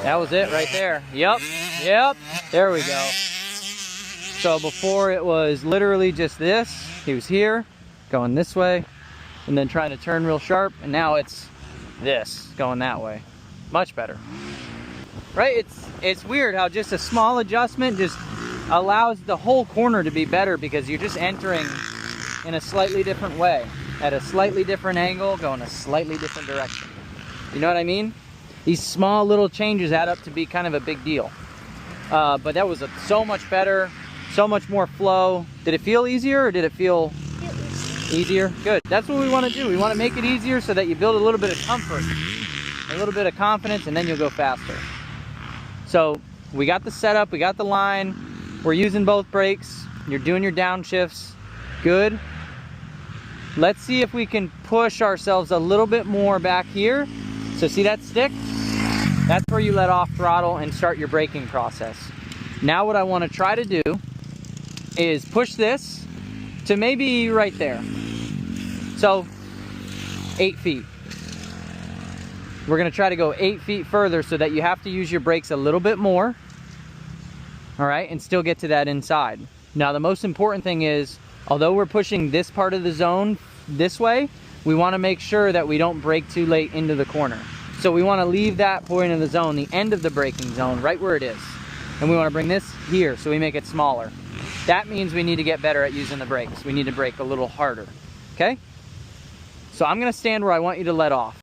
That was it right there. Yep, yep, there we go. So before it was literally just this, he was here, going this way, and then trying to turn real sharp, and now it's this, going that way. Much better. Right, it's weird how just a small adjustment just allows the whole corner to be better because you're just entering in a slightly different way, at a slightly different angle, going a slightly different direction. You know what I mean? These small little changes add up to be kind of a big deal. But that was so much better, so much more flow. Did it feel easier or did it feel easier? Good. That's what we want to do. We want to make it easier so that you build a little bit of comfort, a little bit of confidence, and then you'll go faster. So we got the setup, we got the line, we're using both brakes, you're doing your downshifts, good. Let's see if we can push ourselves a little bit more back here. So see that stick? That's where you let off throttle and start your braking process. Now what I want to try to do is push this to maybe right there. So 8 feet. We're going to try to go 8 feet further so that you have to use your brakes a little bit more. All right, and still get to that inside. Now the most important thing is, although we're pushing this part of the zone this way, we want to make sure that we don't brake too late into the corner. So we want to leave that point of the zone, the end of the braking zone, right where it is. And we want to bring this here so we make it smaller. That means we need to get better at using the brakes. We need to brake a little harder, okay? So I'm going to stand where I want you to let off.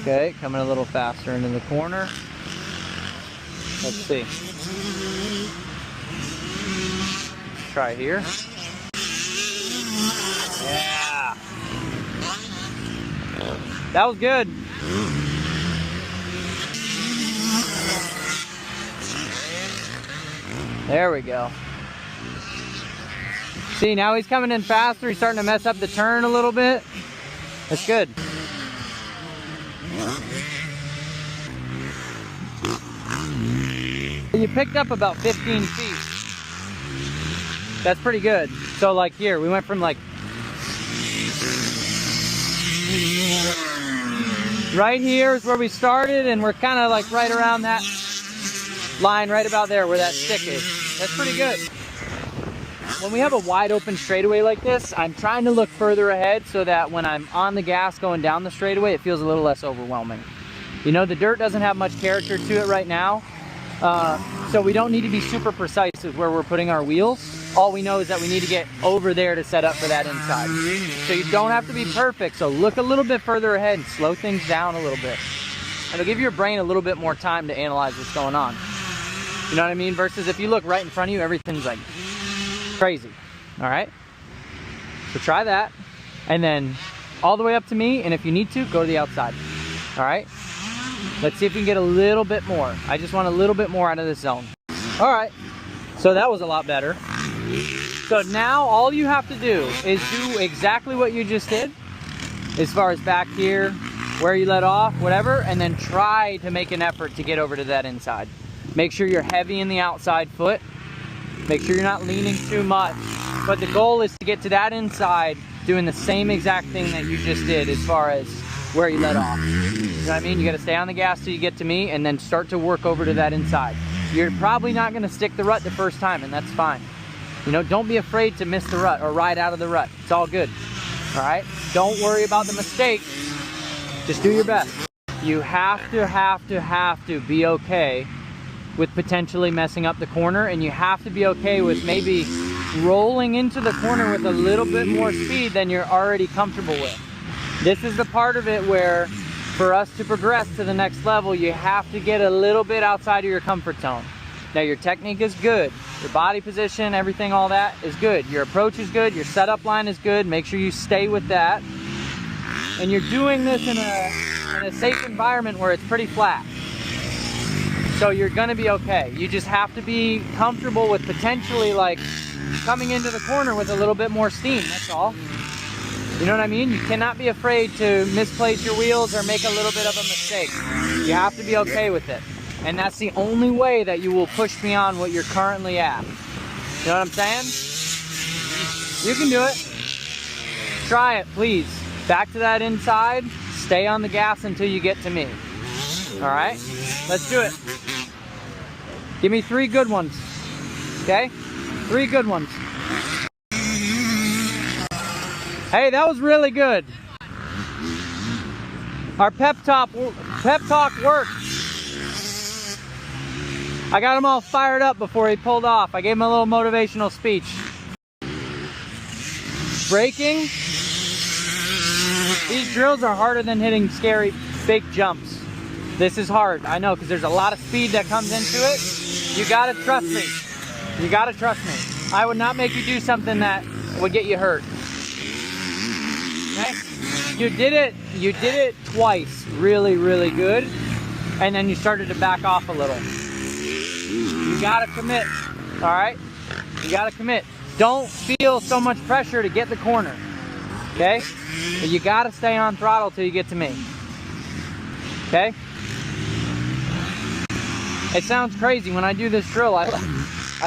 Okay, coming a little faster into the corner. Let's see. Let's try here. Yeah. That was good. There we go. See, now he's coming in faster. He's starting to mess up the turn a little bit. That's good. You picked up about 15 feet. That's pretty good. So like here, we went from like right here is where we started, and we're kind of like right around that line right about there where that stick is. That's pretty good. When we have a wide open straightaway like this, I'm trying to look further ahead so that when I'm on the gas going down the straightaway, it feels a little less overwhelming. You know, the dirt doesn't have much character to it right now. So we don't need to be super precise with where we're putting our wheels. All we know is that we need to get over there to set up for that inside. So you don't have to be perfect. So look a little bit further ahead and slow things down a little bit. It'll give your brain a little bit more time to analyze what's going on. You know what I mean? Versus if you look right in front of you, everything's like crazy. All right? So try that. And then all the way up to me. And if you need to, go to the outside. All right? Let's see if we can get a little bit more. I just want a little bit more out of this zone. All right, so that was a lot better. So now all you have to do is do exactly what you just did, as far as back here, where you let off, whatever, and then try to make an effort to get over to that inside. Make sure you're heavy in the outside foot. Make sure you're not leaning too much. But the goal is to get to that inside doing the same exact thing that you just did as far as where you let off. You know what I mean? You gotta stay on the gas till you get to me and then start to work over to that inside. You're probably not gonna stick the rut the first time, and that's fine. You know, don't be afraid to miss the rut or ride out of the rut. It's all good, all right? Don't worry about the mistakes. Just do your best. You have to be okay with potentially messing up the corner, and you have to be okay with maybe rolling into the corner with a little bit more speed than you're already comfortable with. This is the part of it where, for us to progress to the next level, you have to get a little bit outside of your comfort zone. Now your technique is good, your body position, everything, all that is good. Your approach is good, your setup line is good. Make sure you stay with that. And you're doing this in a safe environment where it's pretty flat. So you're gonna be okay. You just have to be comfortable with potentially like coming into the corner with a little bit more steam, that's all. You know what I mean? You cannot be afraid to misplace your wheels or make a little bit of a mistake. You have to be okay with it. And that's the only way that you will push beyond what you're currently at. You know what I'm saying? You can do it. Try it, please. Back to that inside. Stay on the gas until you get to me. All right? Let's do it. Give me 3 good ones. Okay? 3 good ones. Hey, that was really good. Our pep talk worked. I got him all fired up before he pulled off. I gave him a little motivational speech. Braking. These drills are harder than hitting scary big jumps. This is hard, I know, because there's a lot of speed that comes into it. You gotta trust me. You gotta trust me. I would not make you do something that would get you hurt. Okay? You did it twice really, really good, and then you started to back off a little. You gotta commit, all right? You gotta commit. Don't feel so much pressure to get the corner, okay? But you gotta stay on throttle till you get to me, okay? It sounds crazy when I do this drill. I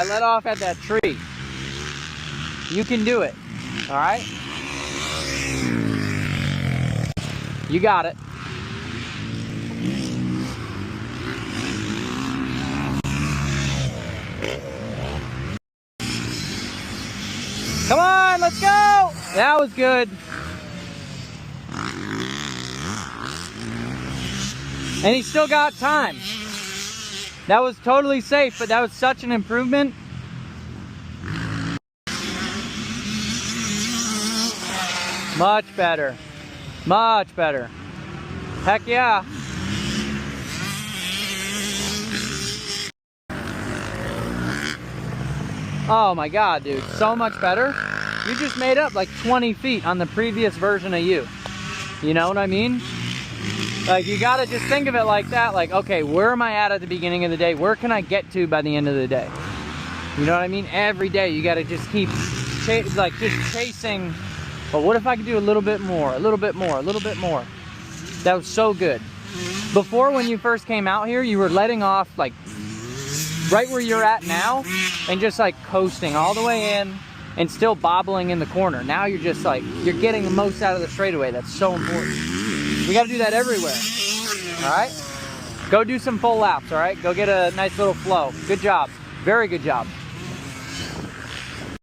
let off at that tree. You can do it, all right? You got it. Come on, let's go! That was good. And he still got time. That was totally safe, but that was such an improvement. Much better. Much better. Heck yeah. Oh my God, dude, so much better. You just made up like 20 feet on the previous version of you. You know what I mean? Like, you gotta just think of it like that. Like, okay, where am I at the beginning of the day? Where can I get to by the end of the day? You know what I mean? Every day you gotta just keep just chasing. But what if I could do a little bit more, a little bit more, a little bit more? That was so good. Before, when you first came out here, you were letting off like right where you're at now and just like coasting all the way in and still bobbling in the corner. Now you're just like, you're getting the most out of the straightaway. That's so important. We got to do that everywhere. All right? Go do some full laps, all right? Go get a nice little flow. Good job. Very good job.